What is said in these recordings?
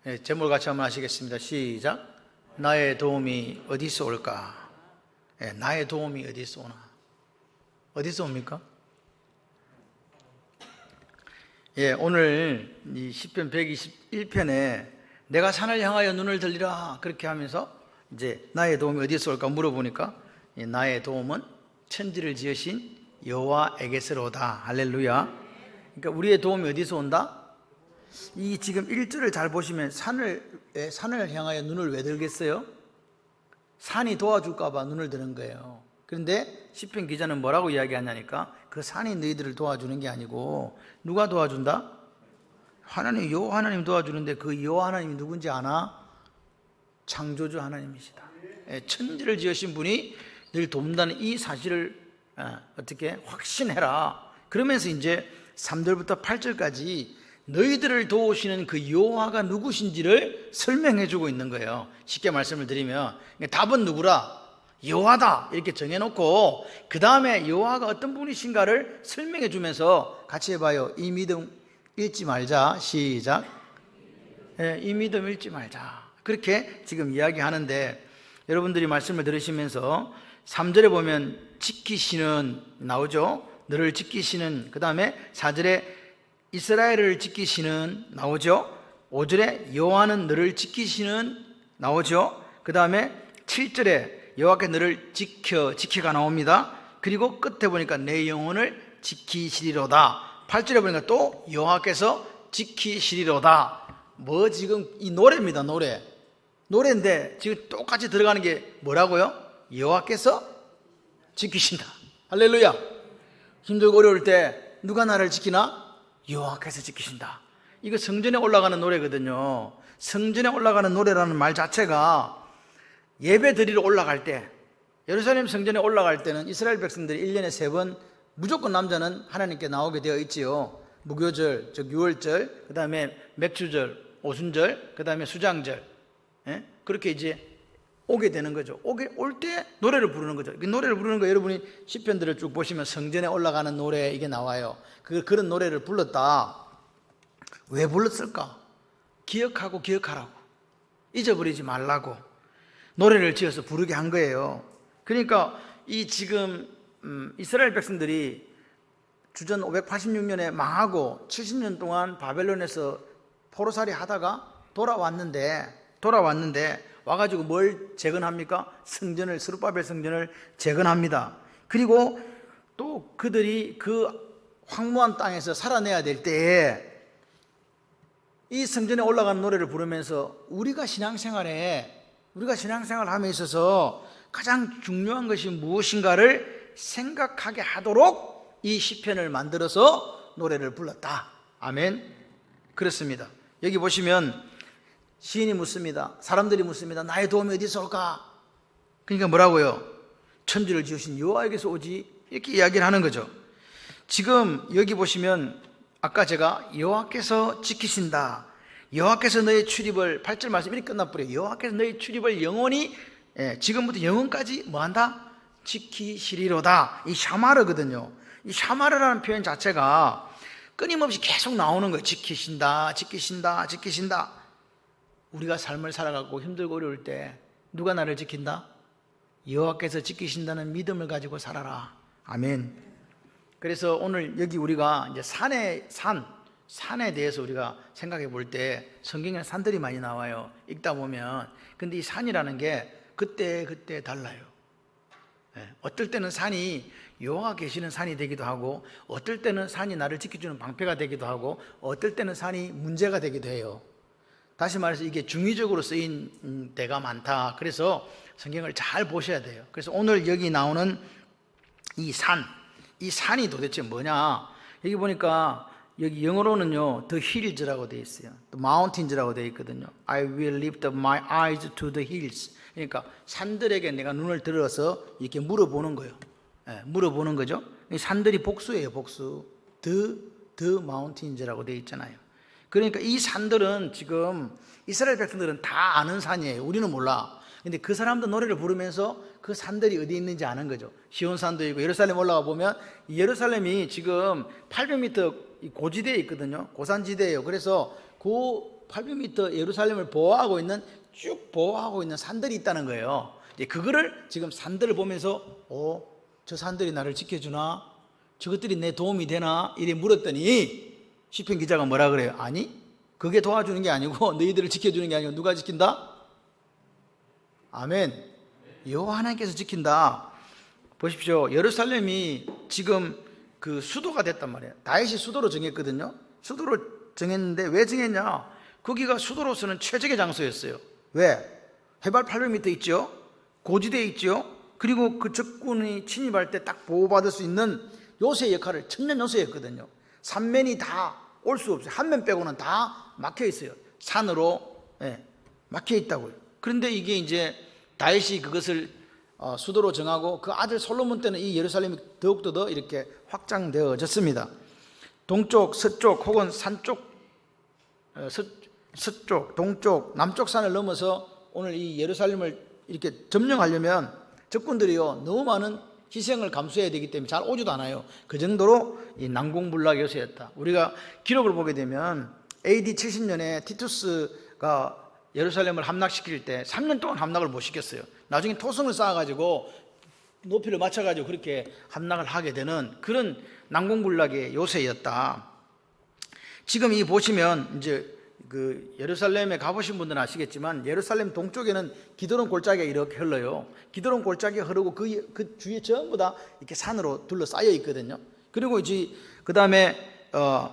제목을 같이 한번 하시겠습니다. 시작. 나의 도움이 어디서 올까? 나의 도움이 어디서 오나? 어디서 옵니까? 오늘 이 시편 121편에 내가 산을 향하여 눈을 들리라 그렇게 하면서 이제 나의 도움이 어디서 올까 물어보니까 나의 도움은 천지를 지으신 여호와에게서로다. 할렐루야. 그러니까 우리의 도움이 어디서 온다? 이 지금 1절을 잘 보시면 산을 향하여 눈을 왜 들겠어요? 산이 도와줄까 봐 눈을 드는 거예요. 그런데 시편 기자는 뭐라고 이야기하냐니까 그 산이 너희들을 도와주는 게 아니고 누가 도와준다? 하나님, 여호와 하나님 도와주는데 그 여호와 하나님이 누군지 아나? 창조주 하나님이시다. 천지를 지으신 분이 늘 돕는다는 이 사실을 어떻게 확신해라. 그러면서 이제 3절부터 8절까지 너희들을 도우시는 그 여호와가 누구신지를 설명해 주고 있는 거예요. 쉽게 말씀을 드리면 답은 누구라? 여호와다 이렇게 정해놓고 그 다음에 여호와가 어떤 분이신가를 설명해 주면서 같이 해봐요. 이 믿음 잃지 말자. 시작. 이 믿음 잃지 말자. 그렇게 지금 이야기하는데 여러분들이 말씀을 들으시면서 3절에 보면 지키시는 나오죠. 너를 지키시는. 그 다음에 4절에 이스라엘을 지키시는 나오죠. 5절에 여호와는 너를 지키시는 나오죠. 그 다음에 7절에 여호와께 너를 지켜가 나옵니다. 그리고 끝에 보니까 내 영혼을 지키시리로다. 8절에 보니까 또 여호와께서 지키시리로다. 뭐 지금 이 노래입니다. 노래인데 지금 똑같이 들어가는 게 뭐라고요? 여호와께서 지키신다. 할렐루야. 힘들고 어려울 때 누가 나를 지키나? 여호와께서 지키신다. 이거 성전에 올라가는 노래거든요. 성전에 올라가는 노래라는 말 자체가 예배 드리러 올라갈 때, 예루살렘 성전에 올라갈 때는 이스라엘 백성들이 1년에 3번 무조건 남자는 하나님께 나오게 되어 있지요. 무교절, 즉 유월절, 그 다음에 맥주절, 오순절, 그 다음에 수장절, 그렇게 이제 오게 되는 거죠. 올 때 노래를 부르는 거죠. 노래를 부르는 거 여러분이 시편들을 쭉 보시면 성전에 올라가는 노래 이게 나와요. 그런 노래를 불렀다. 왜 불렀을까? 기억하라고, 잊어버리지 말라고 노래를 지어서 부르게 한 거예요. 그러니까 이 지금 이스라엘 백성들이 주전 586년에 망하고 70년 동안 바벨론에서 포로살이 하다가 돌아왔는데 와가지고 뭘 재건합니까? 성전을, 스룹바벨 성전을 재건합니다. 그리고 또 그들이 그 황무한 땅에서 살아내야 될 때에 이 성전에 올라가는 노래를 부르면서 우리가 신앙생활을 함에 있어서 가장 중요한 것이 무엇인가를 생각하게 하도록 이 시편을 만들어서 노래를 불렀다. 아멘. 그렇습니다. 여기 보시면 시인이 묻습니다. 사람들이 묻습니다. 나의 도움이 어디서 올까? 그러니까 뭐라고요? 천지를 지으신 여호와에게서 오지. 이렇게 이야기를 하는 거죠. 지금 여기 보시면 아까 제가 여호와께서 지키신다. 여호와께서 너의 출입을 8절 말씀 이렇게 끝나버려요. 여호와께서 너의 출입을 영원히 지금부터 영원까지 뭐한다? 지키시리로다. 이 샤마르거든요. 이 샤마르라는 표현 자체가 끊임없이 계속 나오는 거예요. 지키신다. 우리가 삶을 살아가고 힘들고 어려울 때 누가 나를 지킨다? 여호와께서 지키신다는 믿음을 가지고 살아라. 아멘. 그래서 오늘 여기 우리가 이제 산에 대해서 우리가 생각해 볼 때 성경에는 산들이 많이 나와요. 읽다 보면. 근데 이 산이라는 게 그때 달라요. 어떨 때는 산이 여호와가 계시는 산이 되기도 하고, 어떨 때는 산이 나를 지켜주는 방패가 되기도 하고, 어떨 때는 산이 문제가 되기도 해요. 다시 말해서 이게 중의적으로 쓰인 데가 많다. 그래서 성경을 잘 보셔야 돼요. 그래서 오늘 여기 나오는 이 산이 도대체 뭐냐? 여기 보니까 여기 영어로는요, the hills라고 되어 있어요. the mountains라고 되어 있거든요. I will lift up my eyes to the hills. 그러니까 산들에게 내가 눈을 들어서 이렇게 물어보는 거예요. 물어보는 거죠. 산들이 복수예요, 복수. the mountains라고 되어 있잖아요. 그러니까 이 산들은 지금 이스라엘 백성들은 다 아는 산이에요. 우리는 몰라. 근데 그 사람도 노래를 부르면서 그 산들이 어디 있는지 아는 거죠. 시온산도 있고 예루살렘 올라가 보면 예루살렘이 지금 800m 고지대에 있거든요. 고산지대예요. 그래서 그 800m 예루살렘을 보호하고 있는 쭉 보호하고 있는 산들이 있다는 거예요. 이제 그거를 지금 산들을 보면서 저 산들이 나를 지켜주나? 저것들이 내 도움이 되나? 이래 물었더니 시편 기자가 뭐라 그래요? 아니, 그게 도와주는 게 아니고 너희들을 지켜주는 게 아니고 누가 지킨다? 아멘. 여호와 하나님께서 지킨다. 보십시오. 예루살렘이 지금 그 수도가 됐단 말이에요. 다윗이 수도로 정했거든요. 수도로 정했는데 왜 정했냐? 거기가 수도로서는 최적의 장소였어요. 왜? 해발 800m 있죠. 고지대에 있죠. 그리고 그 적군이 침입할 때 딱 보호받을 수 있는 요새 역할을 천년 요새였거든요. 삼면이 다 올 수 없어요. 한 면 빼고는 다 막혀 있어요. 산으로 막혀 있다고요. 그런데 이게 이제 다윗이 그것을 수도로 정하고 그 아들 솔로몬 때는 이 예루살렘이 더욱더 더 이렇게 확장되어졌습니다. 동쪽, 서쪽 혹은 산쪽, 서쪽, 동쪽, 남쪽 산을 넘어서 오늘 이 예루살렘을 이렇게 점령하려면 적군들이요 너무 많은 희생을 감수해야 되기 때문에 잘 오지도 않아요. 그 정도로 이 난공불락 요새였다. 우리가 기록을 보게 되면 AD 70년에 티투스가 예루살렘을 함락시킬 때 3년 동안 함락을 못 시켰어요. 나중에 토성을 쌓아가지고 높이를 맞춰가지고 그렇게 함락을 하게 되는 그런 난공불락의 요새였다. 지금 이 보시면 이제 그 예루살렘에 가보신 분들은 아시겠지만 예루살렘 동쪽에는 기드론 골짜기가 이렇게 흘러요. 기드론 골짜기가 흐르고 그 주위에 전부 다 이렇게 산으로 둘러싸여 있거든요. 그리고 이제 그 다음에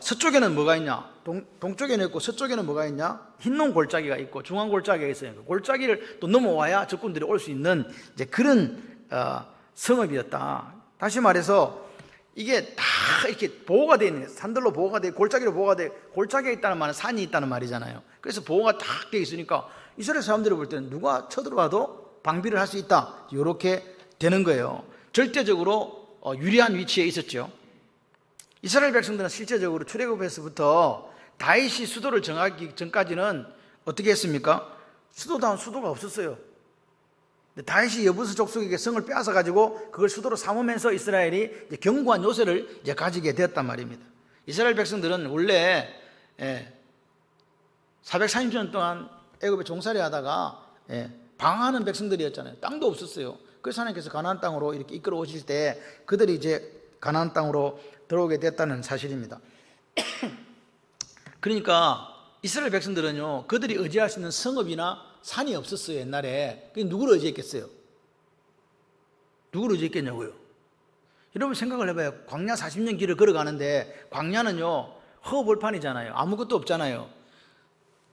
서쪽에는 뭐가 있냐? 동쪽에는 있고 서쪽에는 뭐가 있냐? 흰농 골짜기가 있고 중앙 골짜기가 있어요. 그 골짜기를 또 넘어와야 적군들이 올 수 있는 이제 그런 성읍이었다. 다시 말해서 이게 다 이렇게 보호가 되어 있는, 산들로 보호가 되어 골짜기로 보호가 되어, 골짜기에 있다는 말은 산이 있다는 말이잖아요. 그래서 보호가 딱 되어 있으니까 이스라엘 사람들이 볼 때는 누가 쳐들어와도 방비를 할 수 있다, 이렇게 되는 거예요. 절대적으로 유리한 위치에 있었죠. 이스라엘 백성들은 실제적으로 출애굽에서부터 다윗이 수도를 정하기 전까지는 어떻게 했습니까? 수도다운 수도가 없었어요. 다윗이 여부스 족속에게 성을 빼앗아 가지고 그걸 수도로 삼으면서 이스라엘이 이제 견고한 요새를 이제 가지게 되었단 말입니다. 이스라엘 백성들은 원래 430년 동안 애굽에 종살이 하다가 방황하는 백성들이었잖아요. 땅도 없었어요. 그래서 하나님께서 가나안 땅으로 이렇게 이끌어 오실 때 그들이 이제 가나안 땅으로 들어오게 됐다는 사실입니다. 그러니까 이스라엘 백성들은요, 그들이 의지할 수 있는 성읍이나 산이 없었어요. 옛날에. 누구를 의지했겠어요? 누구를 의지했겠냐고요? 여러분 생각을 해봐요. 광야 40년 길을 걸어가는데 광야는요 허벌판이잖아요. 아무것도 없잖아요.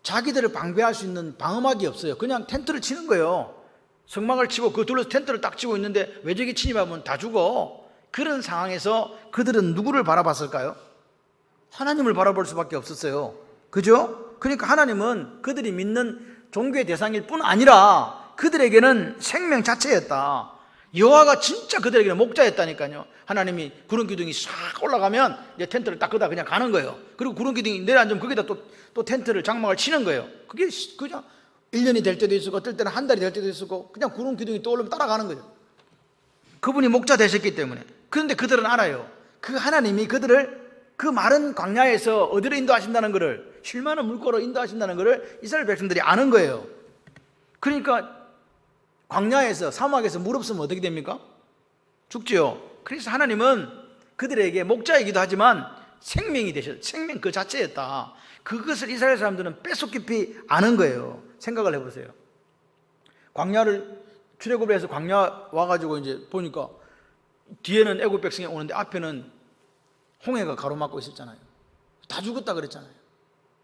자기들을 방배할 수 있는 방어막이 없어요. 그냥 텐트를 치는 거예요. 성막을 치고 그 둘러서 텐트를 딱 치고 있는데 외적이 침입하면 다 죽어. 그런 상황에서 그들은 누구를 바라봤을까요? 하나님을 바라볼 수밖에 없었어요. 그죠? 그러니까 하나님은 그들이 믿는 종교의 대상일 뿐 아니라 그들에게는 생명 자체였다. 여호와가 진짜 그들에게는 목자였다니까요. 하나님이 구름 기둥이 싹 올라가면 이제 텐트를 딱 걷다 그냥 가는 거예요. 그리고 구름 기둥이 내려앉으면 거기다 또 텐트를 장막을 치는 거예요. 그게 그냥 1년이 될 때도 있고 어떨 때는 한 달이 될 때도 있고 그냥 구름 기둥이 떠오르면 따라가는 거죠. 그분이 목자 되셨기 때문에. 그런데 그들은 알아요. 그 하나님이 그들을 그 마른 광야에서 어디로 인도하신다는 것을, 쉴만한 물가로 인도하신다는 것을 이스라엘 백성들이 아는 거예요. 그러니까 광야에서, 사막에서 물 없으면 어떻게 됩니까? 죽지요. 그래서 하나님은 그들에게 목자이기도 하지만 생명이 되셨어요. 생명 그 자체였다. 그것을 이스라엘 사람들은 뼛속 깊이 아는 거예요. 생각을 해보세요. 광야를 출애굽을 해서 광야 와가지고 이제 보니까 뒤에는 애굽 백성이 오는데 앞에는 홍해가 가로막고 있었잖아요. 다 죽었다 그랬잖아요.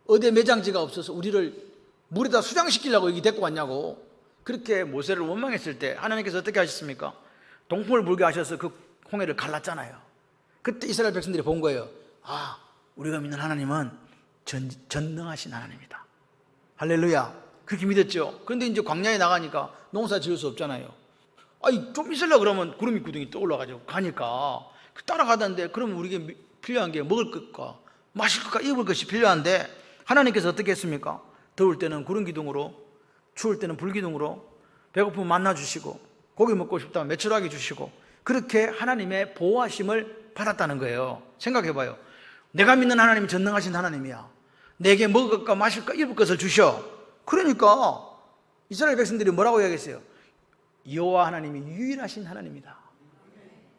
어디에 매장지가 없어서 우리를 물에다 수장시키려고 여기 데리고 왔냐고. 그렇게 모세를 원망했을 때 하나님께서 어떻게 하셨습니까? 동풍을 불게 하셔서 그 홍해를 갈랐잖아요. 그때 이스라엘 백성들이 본 거예요. 아, 우리가 믿는 하나님은 전능하신 하나님이다. 할렐루야. 그렇게 믿었죠. 그런데 이제 광야에 나가니까 농사 지을 수 없잖아요. 아니, 좀 있으려고 그러면 구름이 구덩이 떠올라가지고 가니까 따라가던데, 그럼 우리에게 필요한 게 먹을 것과 마실 것과 입을 것이 필요한데 하나님께서 어떻게 했습니까? 더울 때는 구름 기둥으로, 추울 때는 불 기둥으로, 배고프면 만나 주시고, 고기 먹고 싶다면 메추라기 주시고, 그렇게 하나님의 보호하심을 받았다는 거예요. 생각해 봐요. 내가 믿는 하나님이 전능하신 하나님이야. 내게 먹을 것과 마실 것, 입을 것을 주셔. 그러니까 이스라엘 백성들이 뭐라고 이야기했어요? 여호와 하나님이 유일하신 하나님이다.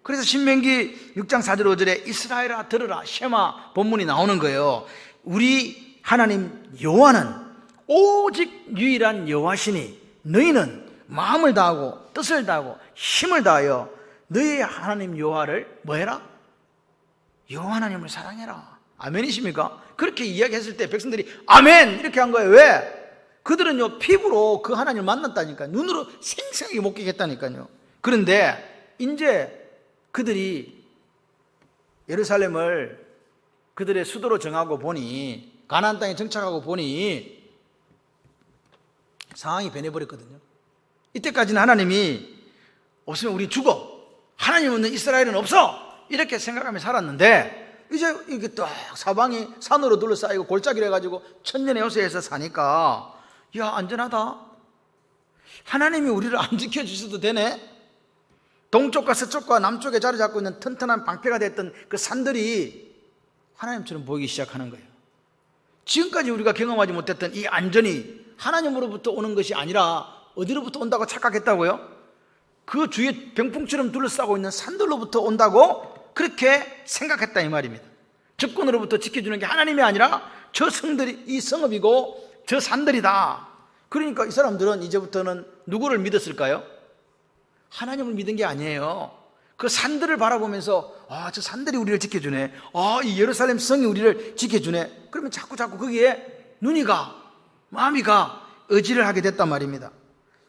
그래서 신명기 6장 4절 5절에 이스라엘아 들으라 쉐마 본문이 나오는 거예요. 우리 하나님 여호와는 오직 유일한 여호와시니 너희는 마음을 다하고 뜻을 다하고 힘을 다하여 너희 하나님 여호와를 뭐해라? 여호와 하나님을 사랑해라. 아멘이십니까? 그렇게 이야기했을 때 백성들이 아멘 이렇게 한 거예요. 왜? 그들은요 피부로 그 하나님을 만났다니까요. 눈으로 생생하게 목격했다니까요. 그런데 이제 그들이 예루살렘을 그들의 수도로 정하고 보니, 가나안 땅에 정착하고 보니 상황이 변해버렸거든요. 이때까지는 하나님이 없으면 우리 죽어, 하나님 없는 이스라엘은 없어, 이렇게 생각하며 살았는데 이제 이게 딱 사방이 산으로 둘러싸이고 골짜기를 해가지고 천년의 요새에서 사니까 야 안전하다, 하나님이 우리를 안 지켜주셔도 되네. 동쪽과 서쪽과 남쪽에 자리 잡고 있는 튼튼한 방패가 됐던 그 산들이 하나님처럼 보이기 시작하는 거예요. 지금까지 우리가 경험하지 못했던 이 안전이 하나님으로부터 오는 것이 아니라 어디로부터 온다고 착각했다고요? 그 주위에 병풍처럼 둘러싸고 있는 산들로부터 온다고 그렇게 생각했다 이 말입니다. 적군으로부터 지켜주는 게 하나님이 아니라 저 성들이, 이 성읍이고 저 산들이다. 그러니까 이 사람들은 이제부터는 누구를 믿었을까요? 하나님을 믿은 게 아니에요. 그 산들을 바라보면서 저 산들이 우리를 지켜주네, 이 예루살렘 성이 우리를 지켜주네. 그러면 자꾸 거기에 눈이 가, 마음이 가, 의지를 하게 됐단 말입니다.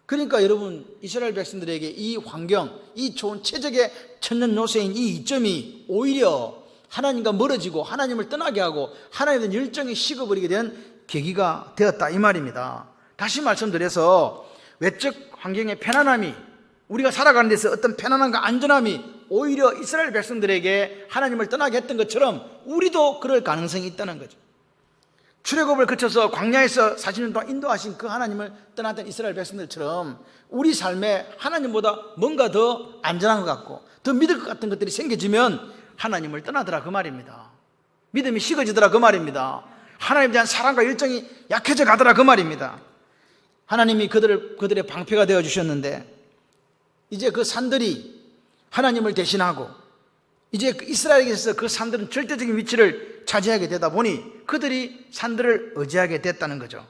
그러니까 여러분 이스라엘 백성들에게 이 환경, 이 좋은 최적의 천년 요새인 이 이점이 오히려 하나님과 멀어지고 하나님을 떠나게 하고 하나님에 대한 열정이 식어버리게 된 계기가 되었다 이 말입니다. 다시 말씀드려서 외적 환경의 편안함이, 우리가 살아가는 데서 어떤 편안함과 안전함이 오히려 이스라엘 백성들에게 하나님을 떠나게 했던 것처럼 우리도 그럴 가능성이 있다는 거죠. 출애굽을 거쳐서 광야에서 40년 동안 인도하신 그 하나님을 떠났던 이스라엘 백성들처럼 우리 삶에 하나님보다 뭔가 더 안전한 것 같고 더 믿을 것 같은 것들이 생겨지면 하나님을 떠나더라 그 말입니다. 믿음이 식어지더라 그 말입니다. 하나님에 대한 사랑과 열정이 약해져 가더라 그 말입니다. 하나님이 그들의 방패가 되어 주셨는데 이제 그 산들이 하나님을 대신하고 이제 이스라엘에게서 그 산들은 절대적인 위치를 차지하게 되다 보니 그들이 산들을 의지하게 됐다는 거죠.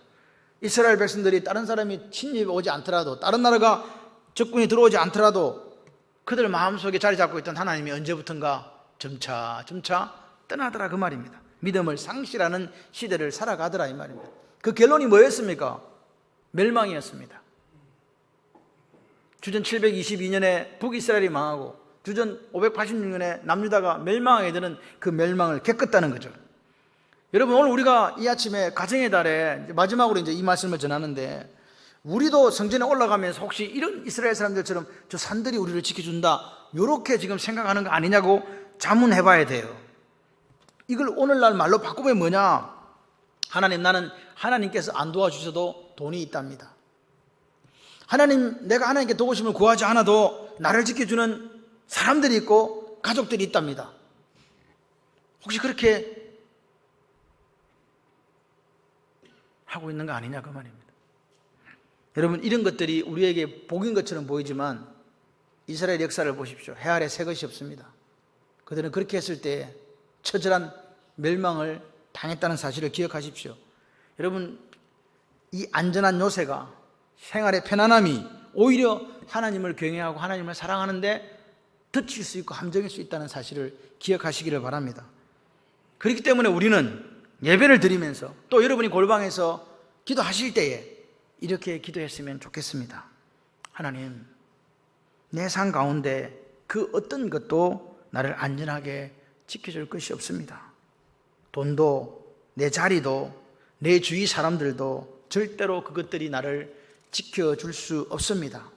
이스라엘 백성들이 다른 사람이 침입해 오지 않더라도, 다른 나라가 적군이 들어오지 않더라도 그들 마음속에 자리 잡고 있던 하나님이 언제부턴가 점차 떠나더라 그 말입니다. 믿음을 상실하는 시대를 살아가더라 이 말입니다. 그 결론이 뭐였습니까? 멸망이었습니다. 주전 722년에 북이스라엘이 망하고 주전 586년에 남유다가 멸망하게 되는 그 멸망을 겪었다는 거죠. 여러분 오늘 우리가 이 아침에 가정의 달에 마지막으로 이제 이 말씀을 전하는데 우리도 성전에 올라가면서 혹시 이런 이스라엘 사람들처럼 저 산들이 우리를 지켜준다 이렇게 지금 생각하는 거 아니냐고 자문해 봐야 돼요. 이걸 오늘날 말로 바꾸면 뭐냐? 하나님, 나는 하나님께서 안 도와주셔도 돈이 있답니다. 하나님, 내가 하나님께 도우심을 구하지 않아도 나를 지켜주는 사람들이 있고 가족들이 있답니다. 혹시 그렇게 하고 있는 거 아니냐 그 말입니다. 여러분 이런 것들이 우리에게 복인 것처럼 보이지만 이스라엘 역사를 보십시오. 해 아래 새 것이 없습니다. 그들은 그렇게 했을 때 처절한 멸망을 당했다는 사실을 기억하십시오. 여러분 이 안전한 요새가, 생활의 편안함이 오히려 하나님을 경외하고 하나님을 사랑하는데 덧칠 수 있고 함정일 수 있다는 사실을 기억하시기를 바랍니다. 그렇기 때문에 우리는 예배를 드리면서 또 여러분이 골방에서 기도하실 때에 이렇게 기도했으면 좋겠습니다. 하나님, 내 삶 가운데 그 어떤 것도 나를 안전하게 지켜줄 것이 없습니다. 돈도, 내 자리도, 내 주위 사람들도 절대로 그것들이 나를 지켜줄 수 없습니다.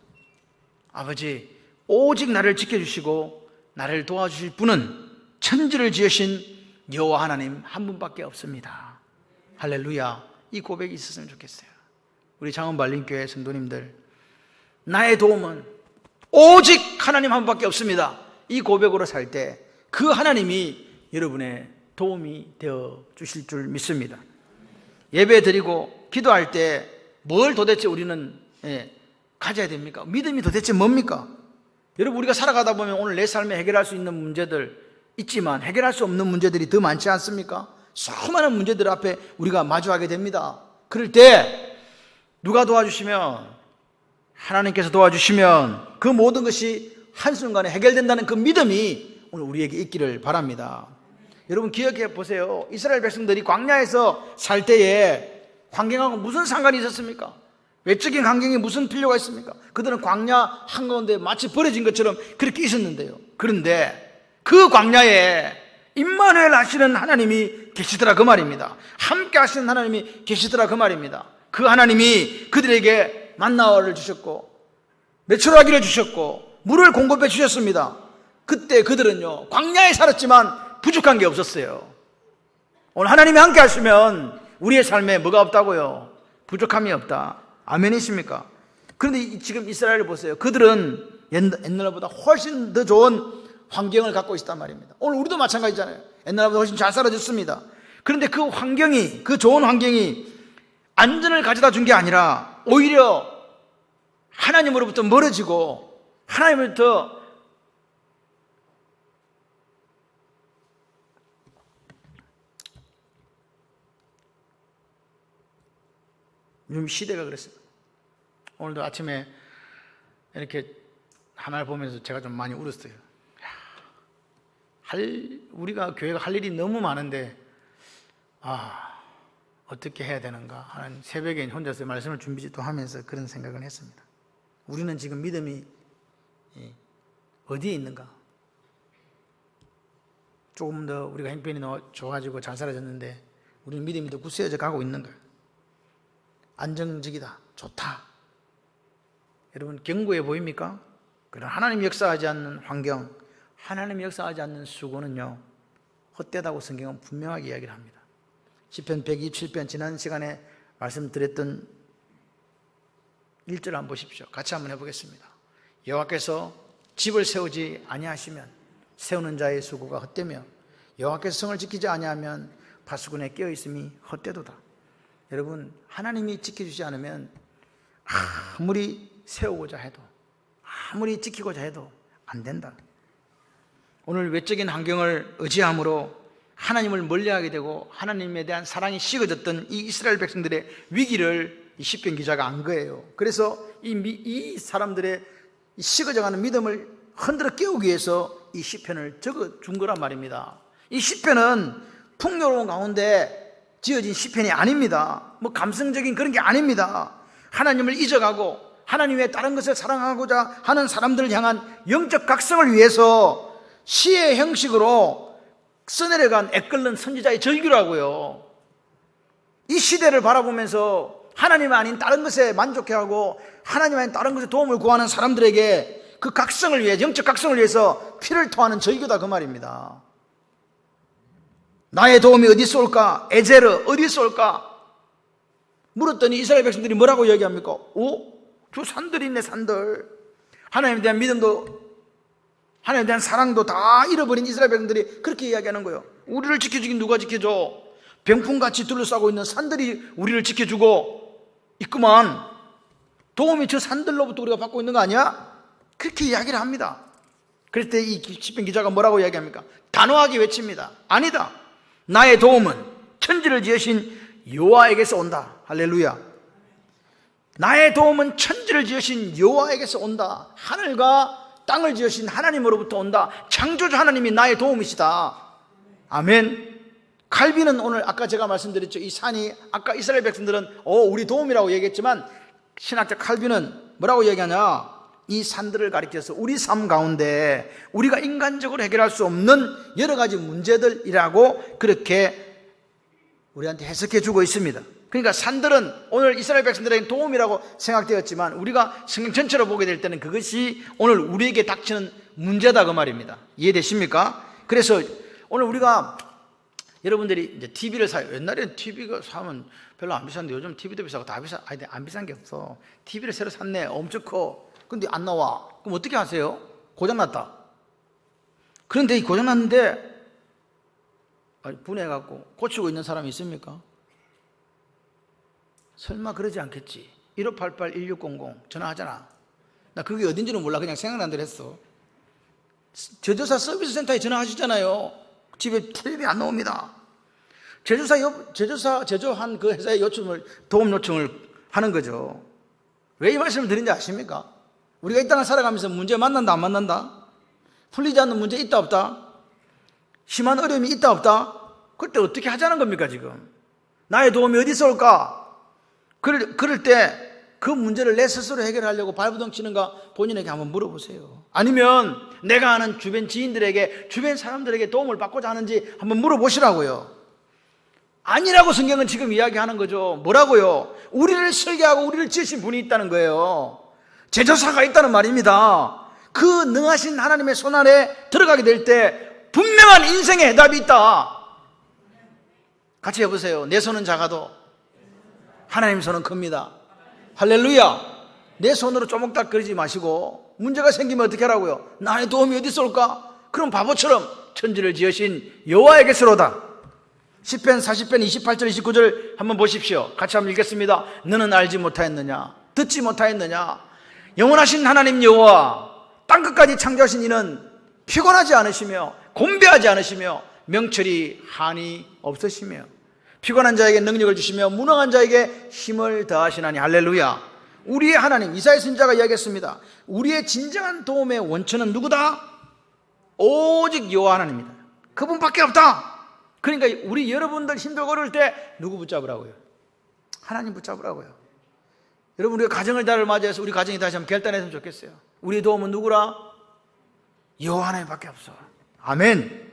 아버지, 오직 나를 지켜주시고 나를 도와주실 분은 천지를 지으신 여호와 하나님 한 분밖에 없습니다. 할렐루야. 이 고백이 있었으면 좋겠어요. 우리 장원발림교회 성도님들, 나의 도움은 오직 하나님 한 분밖에 없습니다. 이 고백으로 살 때 그 하나님이 여러분의 도움이 되어 주실 줄 믿습니다. 예배 드리고 기도할 때 뭘 도대체 우리는 가져야 됩니까? 믿음이 도대체 뭡니까? 여러분, 우리가 살아가다 보면 오늘 내 삶에 해결할 수 있는 문제들 있지만 해결할 수 없는 문제들이 더 많지 않습니까? 수많은 문제들 앞에 우리가 마주하게 됩니다. 그럴 때 누가 도와주시면, 하나님께서 도와주시면 그 모든 것이 한순간에 해결된다는 그 믿음이 오늘 우리에게 있기를 바랍니다. 여러분, 기억해 보세요. 이스라엘 백성들이 광야에서 살 때에 환경하고 무슨 상관이 있었습니까? 외적인 환경에 무슨 필요가 있습니까? 그들은 광야 한가운데 마치 버려진 것처럼 그렇게 있었는데요. 그런데 그 광야에 임마누엘 하시는 하나님이 계시더라 그 말입니다. 함께 하시는 하나님이 계시더라 그 말입니다. 그 하나님이 그들에게 만나를 주셨고 메추라기를 주셨고 물을 공급해 주셨습니다. 그때 그들은요, 광야에 살았지만 부족한 게 없었어요. 오늘 하나님이 함께 하시면 우리의 삶에 뭐가 없다고요? 부족함이 없다. 아멘이십니까? 그런데 지금 이스라엘을 보세요. 그들은 옛날보다 훨씬 더 좋은 환경을 갖고 있단 말입니다. 오늘 우리도 마찬가지잖아요. 옛날보다 훨씬 잘 살아졌습니다. 그런데 그 환경이, 그 좋은 환경이 안전을 가져다 준 게 아니라 오히려 하나님으로부터 멀어지고 하나님으로부터 요즘 시대가 그랬습니다. 오늘도 아침에 이렇게 하나를 보면서 제가 좀 많이 울었어요. 우리가 교회가 할 일이 너무 많은데 어떻게 해야 되는가 하는, 새벽에 혼자서 말씀을 준비도 하면서 그런 생각을 했습니다. 우리는 지금 믿음이 어디에 있는가? 조금 더 우리가 형편이 좋아지고 잘 살아졌는데 우리는 믿음이 더 굳세어져 가고 있는가? 안정적이다, 좋다. 여러분, 견고해 보입니까? 그런 하나님이 역사하지 않는 환경, 하나님이 역사하지 않는 수고는요, 헛되다고 성경은 분명하게 이야기를 합니다. 시편 127편, 지난 시간에 말씀드렸던 1절 한번 보십시오. 같이 한번 해보겠습니다. 여호와께서 집을 세우지 아니하시면 세우는 자의 수고가 헛되며 여호와께서 성을 지키지 아니하면 파수꾼의 깨어있음이 헛되도다. 여러분, 하나님이 지켜주지 않으면 아무리 세우고자 해도, 아무리 지키고자 해도 안 된다. 오늘 외적인 환경을 의지함으로 하나님을 멀리하게 되고 하나님에 대한 사랑이 식어졌던 이 이스라엘 백성들의 위기를 이 시편 기자가 안 거예요. 그래서 이 사람들의 식어져가는 믿음을 흔들어 깨우기 위해서 이 시편을 적어준 거란 말입니다. 이 시편은 풍요로운 가운데 지어진 시편이 아닙니다. 뭐 감성적인 그런 게 아닙니다. 하나님을 잊어가고 하나님 외에 다른 것을 사랑하고자 하는 사람들을 향한 영적 각성을 위해서 시의 형식으로 써내려간 애끓는 선지자의 절규라고요. 이 시대를 바라보면서 하나님 아닌 다른 것에 만족해하고 하나님 아닌 다른 것에 도움을 구하는 사람들에게 그 각성을 위해, 영적 각성을 위해서 피를 토하는 절규다 그 말입니다. 나의 도움이 어디서 올까? 에제르 어디서 올까? 물었더니 이스라엘 백성들이 뭐라고 얘기합니까? 저 산들이 있네, 산들. 하나님에 대한 믿음도 하나님에 대한 사랑도 다 잃어버린 이스라엘 백성들이 그렇게 이야기하는 거예요. 우리를 지켜주긴 누가 지켜줘? 병풍같이 둘러싸고 있는 산들이 우리를 지켜주고 있구만. 도움이 저 산들로부터 우리가 받고 있는 거 아니야? 그렇게 이야기를 합니다. 그럴 때 이 시편 기자가 뭐라고 이야기합니까? 단호하게 외칩니다. 아니다. 나의 도움은 천지를 지으신 여호와에게서 온다. 할렐루야. 나의 도움은 천지를 지으신 여호와에게서 온다. 하늘과 땅을 지으신 하나님으로부터 온다. 창조주 하나님이 나의 도움이시다. 아멘. 칼빈은 오늘 아까 제가 말씀드렸죠. 이 산이, 아까 이스라엘 백성들은 우리 도움이라고 얘기했지만 신학자 칼빈은 뭐라고 얘기하냐? 이 산들을 가리켜서 우리 삶 가운데 우리가 인간적으로 해결할 수 없는 여러 가지 문제들이라고 그렇게 우리한테 해석해 주고 있습니다. 그러니까 산들은 오늘 이스라엘 백성들에게 도움이라고 생각되었지만 우리가 성경 전체로 보게 될 때는 그것이 오늘 우리에게 닥치는 문제다 그 말입니다. 이해되십니까? 그래서 오늘 우리가 여러분들이 이제 TV를 사요. 옛날에는 TV가 사면 별로 안 비싼데 요즘 TV도 비싸고 다 비싸. 아니, 안 비싼 게 없어. TV를 새로 샀네. 엄청 커. 근데 안 나와. 그럼 어떻게 하세요? 고장났다. 그런데 이 고장났는데 분해갖고 고치고 있는 사람이 있습니까? 설마 그러지 않겠지. 1588-1600 전화하잖아. 나 그게 어딘지는 몰라. 그냥 생각난 대로 했어. 제조사 서비스 센터에 전화하시잖아요. 집에 텔레비 안 나옵니다. 제조사 제조한 그 회사에 도움 요청을 하는 거죠. 왜 이 말씀을 드린지 아십니까? 우리가 이 땅을 살아가면서 문제 만난다 안 만난다? 풀리지 않는 문제 있다 없다? 심한 어려움이 있다 없다? 그때 어떻게 하자는 겁니까 지금? 나의 도움이 어디서 올까? 그럴 때 그 문제를 내 스스로 해결하려고 발부둥 치는가 본인에게 한번 물어보세요. 아니면 내가 아는 주변 지인들에게, 주변 사람들에게 도움을 받고자 하는지 한번 물어보시라고요. 아니라고 성경은 지금 이야기하는 거죠. 뭐라고요? 우리를 설계하고 우리를 지으신 분이 있다는 거예요. 제조사가 있다는 말입니다. 그 능하신 하나님의 손 안에 들어가게 될 때 분명한 인생의 해답이 있다. 같이 해보세요. 내 손은 작아도 하나님 손은 큽니다. 할렐루야. 내 손으로 쪼목닥거리지 마시고 문제가 생기면 어떻게 하라고요? 나의 도움이 어디서 올까? 그럼 바보처럼 천지를 지으신 여호와에게서로다. 시편 40편 28절 29절 한번 보십시오. 같이 한번 읽겠습니다. 너는 알지 못하였느냐? 듣지 못하였느냐? 영원하신 하나님 여호와 땅끝까지 창조하신 이는 피곤하지 않으시며 곤배하지 않으시며 명철이 한이 없으시며 피곤한 자에게 능력을 주시며 무능한 자에게 힘을 더하시나니. 할렐루야. 우리의 하나님, 이사야 선지자가 이야기했습니다. 우리의 진정한 도움의 원천은 누구다? 오직 여호와 하나님입니다. 그분밖에 없다. 그러니까 우리 여러분들 힘들고 어려울 때 누구 붙잡으라고요? 하나님 붙잡으라고요. 여러분, 우리가 가정을 달을 맞이해서 우리 가정이 다시 한번 결단했으면 좋겠어요. 우리의 도움은 누구라? 여호와 하나님밖에 없어. 아멘.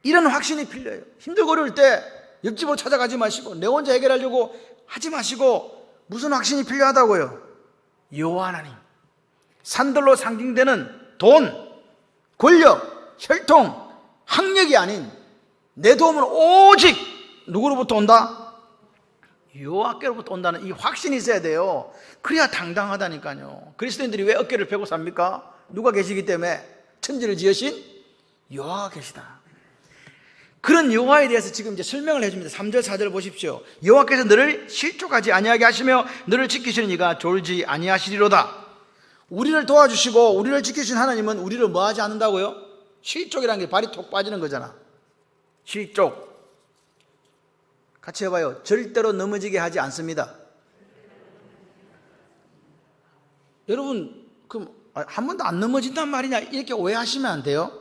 이런 확신이 필요해요. 힘들고 어려울 때 옆집으로 찾아가지 마시고 내 혼자 해결하려고 하지 마시고 무슨 확신이 필요하다고요? 여호와 하나님. 산들로 상징되는 돈, 권력, 혈통, 학력이 아닌 내 도움은 오직 누구로부터 온다? 여호와께로부터 온다는 이 확신이 있어야 돼요. 그래야 당당하다니까요. 그리스도인들이 왜 어깨를 펴고 삽니까? 누가 계시기 때문에. 천지를 지으신 여호와가 계시다. 그런 여호와에 대해서 지금 이제 설명을 해줍니다. 3절 4절 보십시오. 여호와께서 너를 실족하지 아니하게 하시며 너를 지키시는 이가 졸지 아니하시리로다. 우리를 도와주시고 우리를 지키신 하나님은 우리를 뭐 하지 않는다고요? 실족이라는 게 발이 톡 빠지는 거잖아. 실족. 같이 해봐요. 절대로 넘어지게 하지 않습니다. 여러분, 그럼 한 번도 안 넘어진단 말이냐 이렇게 오해하시면 안 돼요.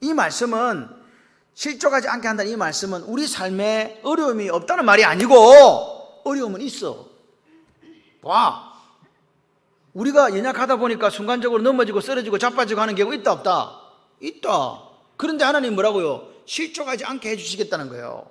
이 말씀은 실족하지 않게 한다는 이 말씀은 우리 삶에 어려움이 없다는 말이 아니고 어려움은 있어. 와, 우리가 연약하다 보니까 순간적으로 넘어지고 쓰러지고 자빠지고 하는 경우 있다 없다? 있다. 그런데 하나님 뭐라고요? 실족하지 않게 해주시겠다는 거예요.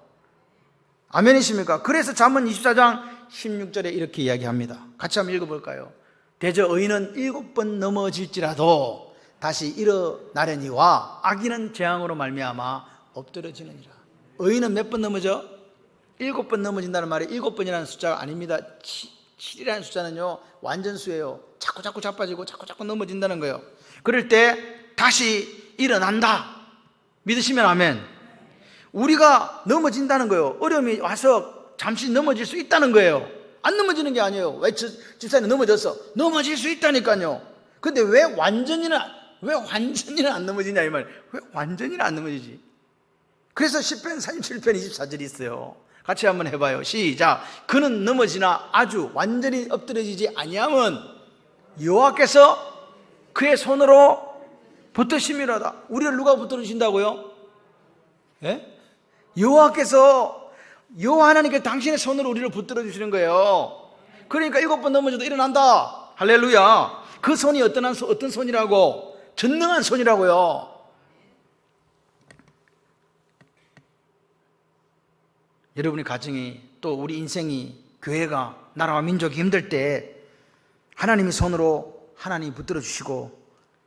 아멘이십니까? 그래서 잠언 24장 16절에 이렇게 이야기합니다. 같이 한번 읽어볼까요? 대저 의인은 7번 넘어질지라도 다시 일어나려니와 악인은 재앙으로 말미암아 엎드러지느니라. 의인은 몇 번 넘어져? 7번 넘어진다는 말이 7번이라는 숫자가 아닙니다. 7이라는 숫자는요 완전수예요. 자꾸 자빠지고 자꾸 넘어진다는 거예요. 그럴 때 다시 일어난다. 믿으시면 아멘. 우리가 넘어진다는 거예요. 어려움이 와서 잠시 넘어질 수 있다는 거예요. 안 넘어지는 게 아니에요. 왜 집사님 넘어졌어? 넘어질 수 있다니까요. 근데 왜 완전히는 안 넘어지냐 이 말. 왜 완전히는 안 넘어지지? 그래서 10편 37편 24절이 있어요. 같이 한번 해봐요. 시작. 그는 넘어지나 아주 완전히 엎드러지지 아니하면 여호와께서 그의 손으로 붙드심이로다. 우리를 누가 붙들으신다고요? 예? 여호와께서, 여호와 하나님께 당신의 손으로 우리를 붙들어 주시는 거예요. 그러니까 7번 넘어져도 일어난다. 할렐루야. 그 손이 어떤 손이라고? 전능한 손이라고요. 여러분의 가정이, 또 우리 인생이, 교회가, 나라와 민족이 힘들 때 하나님의 손으로 하나님이 붙들어 주시고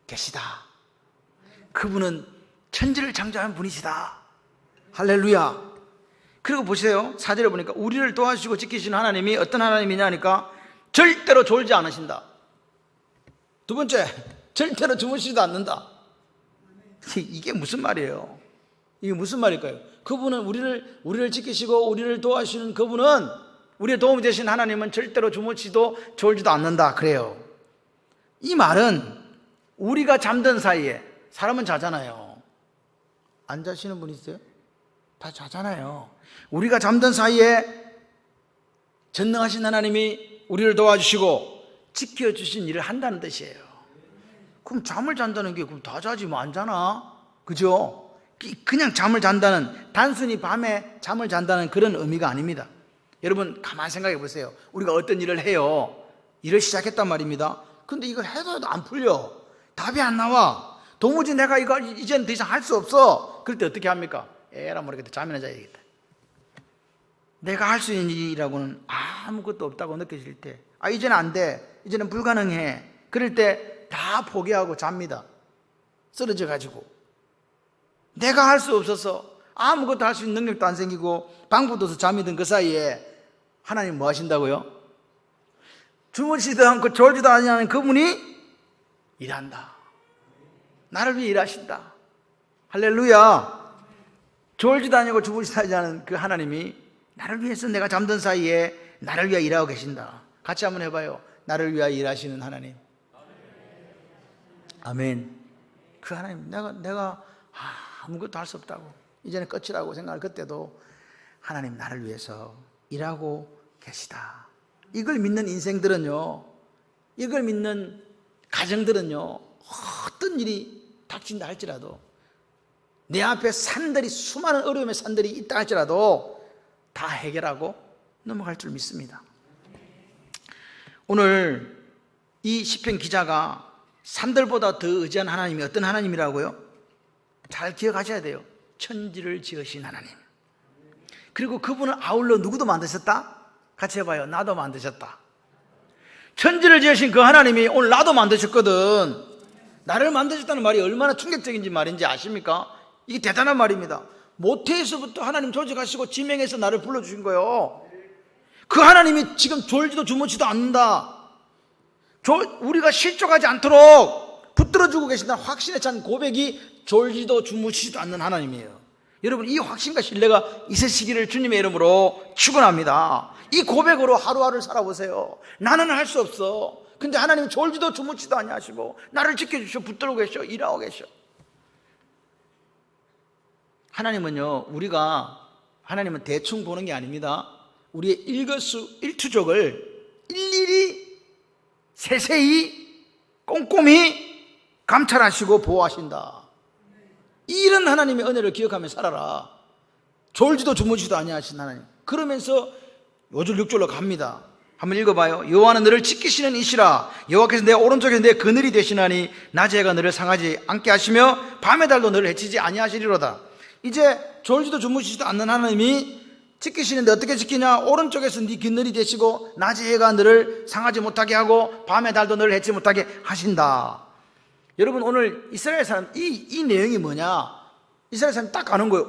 계시다. 그분은 천지를 창조한 분이시다. 할렐루야. 그리고 보세요. 4절에 보니까 우리를 도와주시고 지키시는 하나님이 어떤 하나님이냐 하니까 절대로 졸지 않으신다. 두 번째, 절대로 주무시지도 않는다. 이게 무슨 말이에요? 이게 무슨 말일까요? 그분은 우리를 지키시고 우리를 도와주시는 그분은 우리의 도움이 되신 하나님은 절대로 주무시도 졸지도 않는다 그래요. 이 말은 우리가 잠든 사이에, 사람은 자잖아요. 안 자시는 분 있어요? 다 자잖아요. 우리가 잠든 사이에 전능하신 하나님이 우리를 도와주시고 지켜주신 일을 한다는 뜻이에요. 그럼 잠을 잔다는 게 그럼 다 자지 뭐 안 자나? 그죠? 그냥 잠을 잔다는, 단순히 밤에 잠을 잔다는 그런 의미가 아닙니다. 여러분 가만 생각해 보세요. 우리가 어떤 일을 해요. 일을 시작했단 말입니다. 근데 이걸 해도 안 풀려. 답이 안 나와. 도무지 내가 이거 이제는 더 이상 할 수 없어. 그럴 때 어떻게 합니까? 에라 모르겠다. 잠이나 자야겠다. 내가 할 수 있는 일이라고는 아무것도 없다고 느껴질 때, 이제는 안 돼, 이제는 불가능해, 그럴 때 다 포기하고 잡니다. 쓰러져 가지고. 내가 할 수 없어서 아무것도 할 수 있는 능력도 안 생기고 방법도 없어 잠이 든 그 사이에 하나님 뭐 하신다고요? 주무시지도 않고 졸지도 않는 그분이 일한다. 나를 위해 일하신다. 할렐루야. 졸지도 아니고 주무시지도 않는 그 하나님이 나를 위해서, 내가 잠든 사이에 나를 위해 일하고 계신다. 같이 한번 해봐요. 나를 위해 일하시는 하나님. 아멘. 그 하나님, 내가 아무것도 할 수 없다고, 이제는 끝이라고 생각할 그때도 하나님 나를 위해서 일하고 계시다. 이걸 믿는 인생들은요, 이걸 믿는 가정들은요, 어떤 일이 닥친다 할지라도, 내 앞에 산들이, 수많은 어려움의 산들이 있다 할지라도 다 해결하고 넘어갈 줄 믿습니다. 오늘 이 시편 기자가 산들보다 더 의지한 하나님이 어떤 하나님이라고요? 잘 기억하셔야 돼요. 천지를 지으신 하나님. 그리고 그분은 아울러 누구도 만드셨다? 같이 해봐요. 나도 만드셨다. 천지를 지으신 그 하나님이 오늘 나도 만드셨거든. 나를 만드셨다는 말이 얼마나 충격적인지 말인지 아십니까? 이게 대단한 말입니다. 모태에서부터 하나님 조직하시고 지명해서 나를 불러주신 거예요. 그 하나님이 지금 졸지도 주무지도 않는다. 우리가 실족하지 않도록 붙들어주고 계신다는 확신에 찬 고백이 졸지도 주무시지도 않는 하나님이에요. 여러분, 이 확신과 신뢰가 있으시기를 주님의 이름으로 축원합니다. 이 고백으로 하루하루를 살아보세요. 나는 할 수 없어. 근데 하나님 졸지도 주무지도 아니하시고 나를 지켜주시고 붙들고 계셔, 일하고 계셔. 하나님은요, 하나님은 대충 보는 게 아닙니다. 우리의 일거수일투족을 일일이 세세히 꼼꼼히 감찰하시고 보호하신다. 이런 하나님의 은혜를 기억하며 살아라. 졸지도 주무지도 아니하신 하나님. 그러면서 5절 6절로 갑니다. 한번 읽어봐요. 여호와는 너를 지키시는 이시라. 여호와께서 내 오른쪽에 내 그늘이 되시나니 낮에 해가 너를 상하지 않게 하시며 밤의 달도 너를 해치지 아니하시리로다. 이제 졸지도 주무시지도 않는 하나님이 지키시는데 어떻게 지키냐? 오른쪽에서 네 그늘이 되시고 낮에 해가 너를 상하지 못하게 하고 밤의 달도 너를 해치지 못하게 하신다. 여러분, 오늘 이스라엘 사람 이 내용이 뭐냐? 이스라엘 사람이 딱 가는 거예요.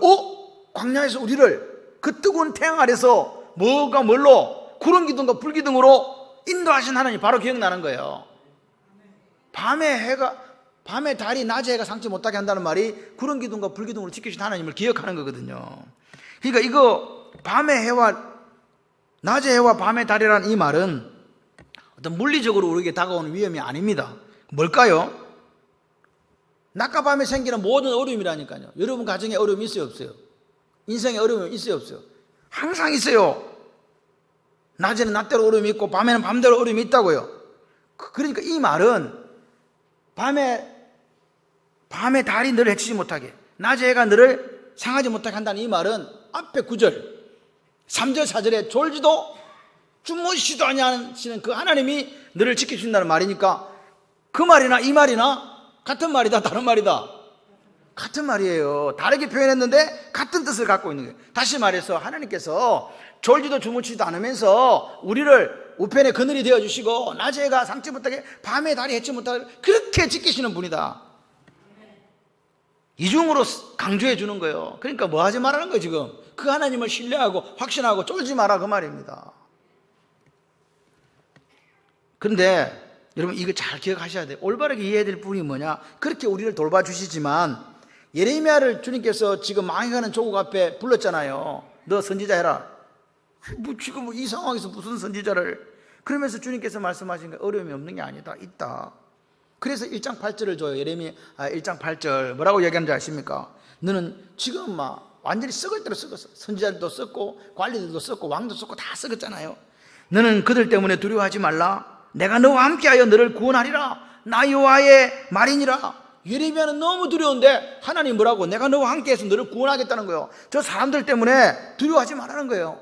광야에서 우리를 그 뜨거운 태양 아래서 뭐가 뭘로, 구름 기둥과 불 기둥으로 인도하신 하나님 바로 기억나는 거예요. 밤에 달이 낮에 해가 상치 못하게 한다는 말이 구름 기둥과 불 기둥으로 지키신 하나님을 기억하는 거거든요. 그러니까 이거 낮의 해와 밤의 달이라는 이 말은 어떤 물리적으로 우리에게 다가오는 위험이 아닙니다. 뭘까요? 낮과 밤에 생기는 모든 어려움이라니까요. 여러분 가정에 어려움이 있어요, 없어요? 인생에 어려움이 있어요, 없어요? 항상 있어요. 낮에는 낮대로 어려움이 있고 밤에는 밤대로 어려움이 있다고요. 그러니까 이 말은 밤에 달이 너를 해치지 못하게, 낮에 해가 너를 상하지 못하게 한다는 이 말은 앞에 9절 3절 4절에 졸지도 주무시지도 아니하시는 그 하나님이 너를 지켜준다는 말이니까 그 말이나 이 말이나 같은 말이다, 다른 말이다? 같은 말이에요. 다르게 표현했는데 같은 뜻을 갖고 있는 거예요. 다시 말해서 하나님께서 졸지도 주무시지도 않으면서 우리를 우편의 그늘이 되어주시고 낮에 해가 상치 못하게 밤에 달이 해치 못하게 그렇게 지키시는 분이다. 이중으로 강조해 주는 거예요. 그러니까 뭐 하지 말라는 거예요. 지금 그 하나님을 신뢰하고 확신하고 쫄지 마라, 그 말입니다. 그런데 여러분, 이거 잘 기억하셔야 돼요. 올바르게 이해해야 될 부분이 뭐냐? 그렇게 우리를 돌봐주시지만 예레미야를 주님께서 지금 망해가는 조국 앞에 불렀잖아요. 너 선지자 해라. 지금 이 상황에서 무슨 선지자를. 그러면서 주님께서 말씀하신 게 어려움이 없는 게 아니다, 있다. 그래서 1장 8절을 줘요. 예레미야 1장 8절 뭐라고 얘기하는지 아십니까? 너는 지금 막 완전히 썩을 대로 썩었어. 선지자들도 썩고 관리들도 썩고 왕도 썩고 다 썩었잖아요. 너는 그들 때문에 두려워하지 말라. 내가 너와 함께하여 너를 구원하리라. 나 여호와의 말이니라. 예레미야는 너무 두려운데 하나님 뭐라고? 내가 너와 함께해서 너를 구원하겠다는 거예요. 저 사람들 때문에 두려워하지 말라는 거예요.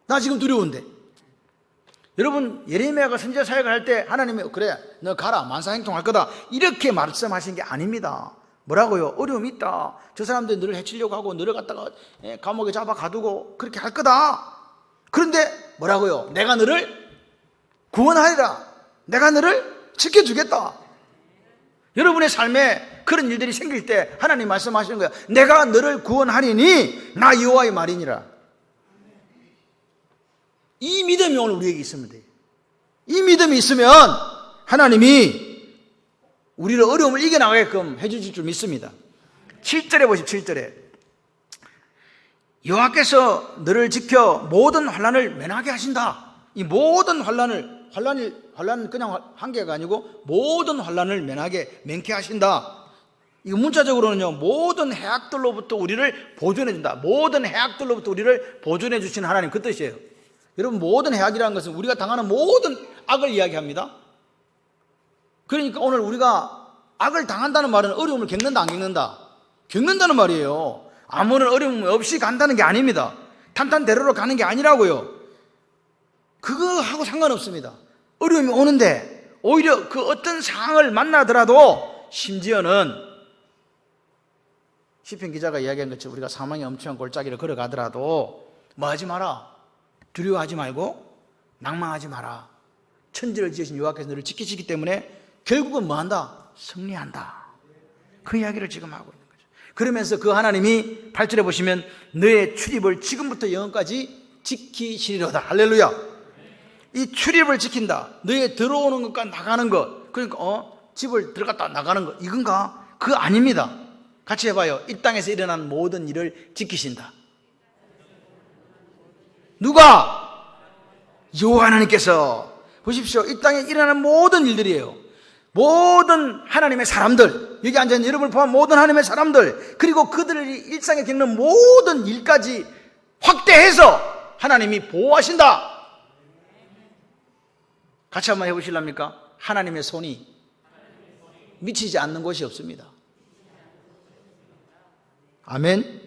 나 지금 두려운데. 여러분, 예레미야가 선지자 사역을 할 때 하나님이 그래 너 가라 만사행통할 거다 이렇게 말씀하신 게 아닙니다. 뭐라고요? 어려움이 있다. 저 사람들이 너를 해치려고 하고 너를 갖다가 감옥에 잡아 가두고 그렇게 할 거다. 그런데 뭐라고요? 내가 너를 구원하리라. 내가 너를 지켜주겠다. 여러분의 삶에 그런 일들이 생길 때 하나님 말씀하시는 거야. 내가 너를 구원하리니 나 여호와의 말이니라. 이 믿음이 오늘 우리에게 있으면 돼요. 이 믿음이 있으면 하나님이 우리를 어려움을 이겨나가게끔 해주실 줄 믿습니다. 7절에 보십시오. 7절에 여호와께서 너를 지켜 모든 환난을 면하게 하신다. 이 모든 환난은 그냥 한 개가 아니고 모든 환난을 면케 하신다. 이거 문자적으로는요, 모든 해악들로부터 우리를 보존해 준다. 모든 해악들로부터 우리를 보존해 주시는 하나님, 그 뜻이에요. 여러분, 모든 해악이라는 것은 우리가 당하는 모든 악을 이야기합니다. 그러니까 오늘 우리가 악을 당한다는 말은 어려움을 겪는다 안 겪는다? 겪는다는 말이에요. 아무런 어려움 없이 간다는 게 아닙니다. 탄탄대로로 가는 게 아니라고요. 그거하고 상관없습니다. 어려움이 오는데 오히려 그 어떤 상황을 만나더라도 심지어는 시편 기자가 이야기한 것처럼 우리가 사망의 엄청난 골짜기를 걸어가더라도 뭐 하지 마라. 두려워하지 말고 낭망하지 마라. 천지를 지으신 여호와께서 너를 지키시기 때문에 결국은 뭐 한다? 승리한다. 그 이야기를 지금 하고 있는 거죠. 그러면서 그 하나님이 8절에 보시면 너의 출입을 지금부터 영원까지 지키시리로다. 할렐루야. 이 출입을 지킨다. 너의 들어오는 것과 나가는 것. 그러니까 집을 들어갔다 나가는 것. 이건가? 그거 아닙니다. 같이 해봐요. 이 땅에서 일어난 모든 일을 지키신다. 누가? 여호와 하나님께서. 보십시오. 이 땅에 일어나는 모든 일들이에요. 모든 하나님의 사람들, 여기 앉아있는 여러분을 포함한 모든 하나님의 사람들, 그리고 그들이 일상에 겪는 모든 일까지 확대해서 하나님이 보호하신다. 같이 한번 해보실랍니까? 하나님의 손이 미치지 않는 곳이 없습니다. 아멘.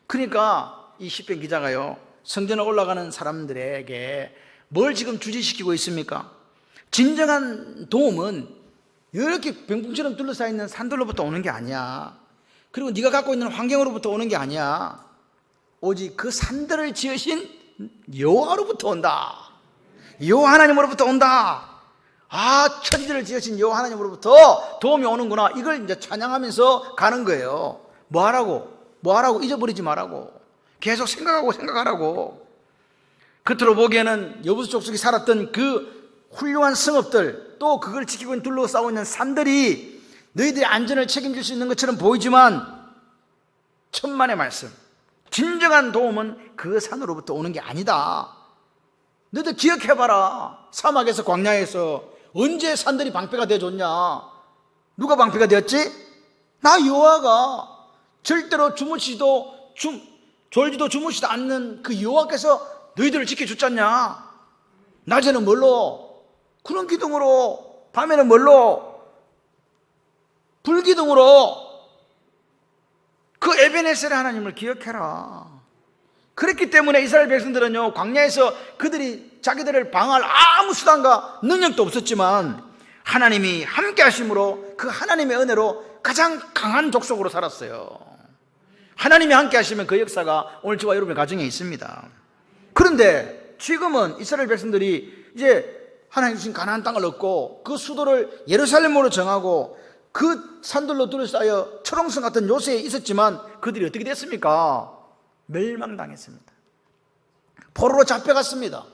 그러니까 이 시편 기자가요, 성전에 올라가는 사람들에게 뭘 지금 주지시키고 있습니까? 진정한 도움은 이렇게 병풍처럼 둘러싸여 있는 산들로부터 오는 게 아니야. 그리고 네가 갖고 있는 환경으로부터 오는 게 아니야. 오직 그 산들을 지으신 여호와로부터 온다. 여호와 하나님으로부터 온다. 아, 천지를 지으신 여호와 하나님으로부터 도움이 오는구나. 이걸 이제 찬양하면서 가는 거예요. 뭐 하라고? 잊어버리지 말라고. 계속 생각하라고. 겉으로 보기에는 여부수 족속이 살았던 그 훌륭한 성읍들, 또 그걸 지키고 둘러싸고 있는 산들이 너희들의 안전을 책임질 수 있는 것처럼 보이지만 천만의 말씀, 진정한 도움은 그 산으로부터 오는 게 아니다. 너희들 기억해봐라. 사막에서 광야에서 언제 산들이 방패가 되어줬냐? 누가 방패가 되었지? 나 여호와가. 절대로 졸지도 주무시도 않는 그 여호와께서 너희들을 지켜줬잖냐? 낮에는 뭘로? 구름 기둥으로. 밤에는 뭘로? 불기둥으로. 그 에베네셀의 하나님을 기억해라. 그랬기 때문에 이스라엘 백성들은요, 광야에서 그들이 자기들을 방어할 아무 수단과 능력도 없었지만 하나님이 함께 하심으로 그 하나님의 은혜로 가장 강한 족속으로 살았어요. 하나님이 함께 하시면 그 역사가 오늘 저와 여러분의 가정에 있습니다. 그런데 지금은 이스라엘 백성들이 이제 하나님 주신 가나안 땅을 얻고 그 수도를 예루살렘으로 정하고 그 산들로 둘러싸여 초롱성 같은 요새에 있었지만 그들이 어떻게 됐습니까? 멸망당했습니다. 포로로 잡혀갔습니다.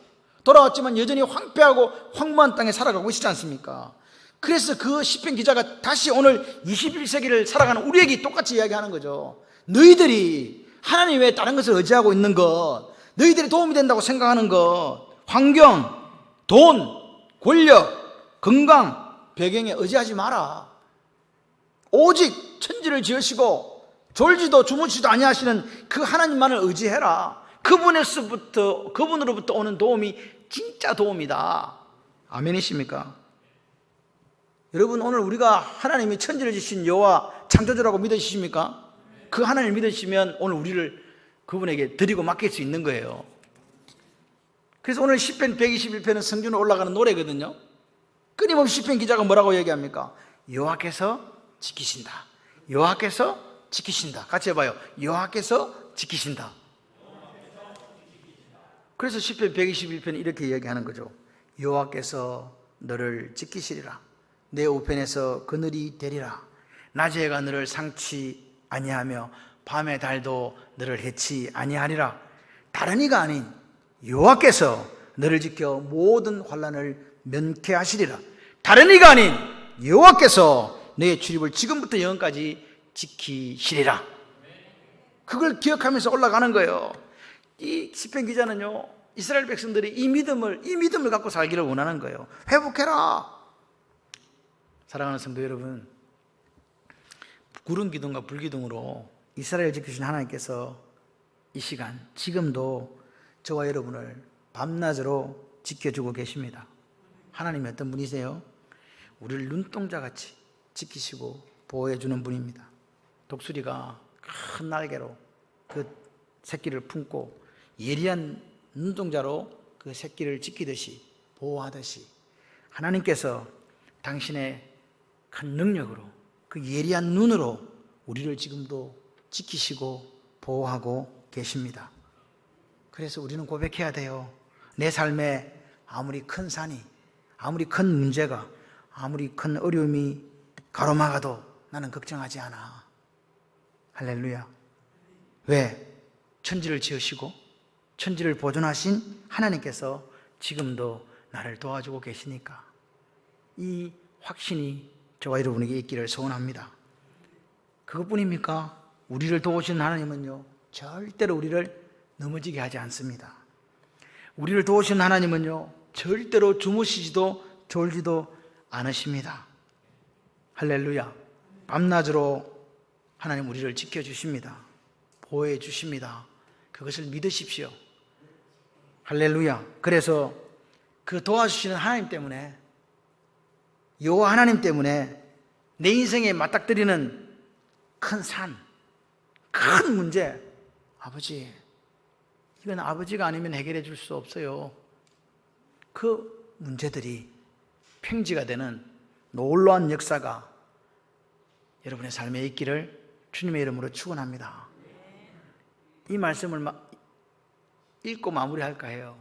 돌아왔지만 여전히 황폐하고 황무한 땅에 살아가고 있지 않습니까? 그래서 그 시편 기자가 다시 오늘 21세기를 살아가는 우리에게 똑같이 이야기하는 거죠. 너희들이 하나님 외에 다른 것을 의지하고 있는 것, 너희들이 도움이 된다고 생각하는 것, 환경, 돈, 권력, 건강, 배경에 의지하지 마라. 오직 천지를 지으시고 졸지도 주무시도 아니하시는 그 하나님만을 의지해라. 그분으로부터 오는 도움이 진짜 도움이다. 아멘이십니까? 여러분, 오늘 우리가 하나님이 천지를 지으신 여호와 창조주라고 믿으십니까? 그 하나님을 믿으시면 오늘 우리를 그분에게 드리고 맡길 수 있는 거예요. 그래서 오늘 시편 121편은 성전으로 올라가는 노래거든요. 끊임없이 시편 기자가 뭐라고 얘기합니까? 여호와께서 지키신다. 여호와께서 지키신다. 같이 해봐요. 여호와께서 지키신다. 그래서 시편 121편이 이렇게 이야기하는 거죠. 여호와께서 너를 지키시리라. 내 우편에서 그늘이 되리라. 낮의 해가 너를 상치 아니하며 밤의 달도 너를 해치 아니하리라. 다른 이가 아닌 여호와께서 너를 지켜 모든 환난을 면케하시리라. 다른 이가 아닌 여호와께서 너의 출입을 지금부터 영원까지 지키시리라. 그걸 기억하면서 올라가는 거예요. 이 시편 기자는요, 이스라엘 백성들이 이 믿음을 갖고 살기를 원하는 거예요. 회복해라. 사랑하는 성도 여러분, 구름 기둥과 불 기둥으로 이스라엘 지키신 하나님께서 이 시간 지금도 저와 여러분을 밤낮으로 지켜주고 계십니다. 하나님이 어떤 분이세요? 우리를 눈동자같이 지키시고 보호해주는 분입니다. 독수리가 큰 날개로 그 새끼를 품고 예리한 눈동자로 그 새끼를 지키듯이 보호하듯이 하나님께서 당신의 큰 능력으로 그 예리한 눈으로 우리를 지금도 지키시고 보호하고 계십니다. 그래서 우리는 고백해야 돼요. 내 삶에 아무리 큰 산이, 아무리 큰 문제가, 아무리 큰 어려움이 가로막아도 나는 걱정하지 않아. 할렐루야. 왜? 천지를 지으시고 천지를 보존하신 하나님께서 지금도 나를 도와주고 계시니까. 이 확신이 저와 여러분에게 있기를 소원합니다. 그것뿐입니까? 우리를 도우시는 하나님은요, 절대로 우리를 넘어지게 하지 않습니다. 우리를 도우시는 하나님은요, 절대로 주무시지도 졸지도 않으십니다. 할렐루야. 밤낮으로 하나님 우리를 지켜주십니다. 보호해 주십니다. 그것을 믿으십시오. 할렐루야. 그래서 그 도와주시는 하나님 때문에, 여호와 하나님 때문에 내 인생에 맞닥뜨리는 큰 산, 큰 문제, 아버지, 이건 아버지가 아니면 해결해 줄 수 없어요. 그 문제들이 평지가 되는 놀라운 역사가 여러분의 삶에 있기를 주님의 이름으로 축원합니다. 이 말씀을 읽고 마무리할까 해요.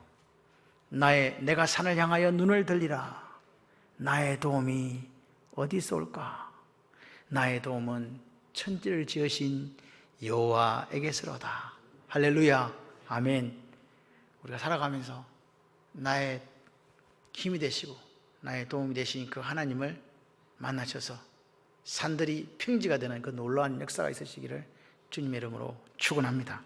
내가 산을 향하여 눈을 들리라. 나의 도움이 어디서 올까? 나의 도움은 천지를 지으신 여호와에게서로다. 할렐루야. 아멘. 우리가 살아가면서 나의 힘이 되시고 나의 도움이 되신 그 하나님을 만나셔서 산들이 평지가 되는 그 놀라운 역사가 있으시기를 주님의 이름으로 축원합니다.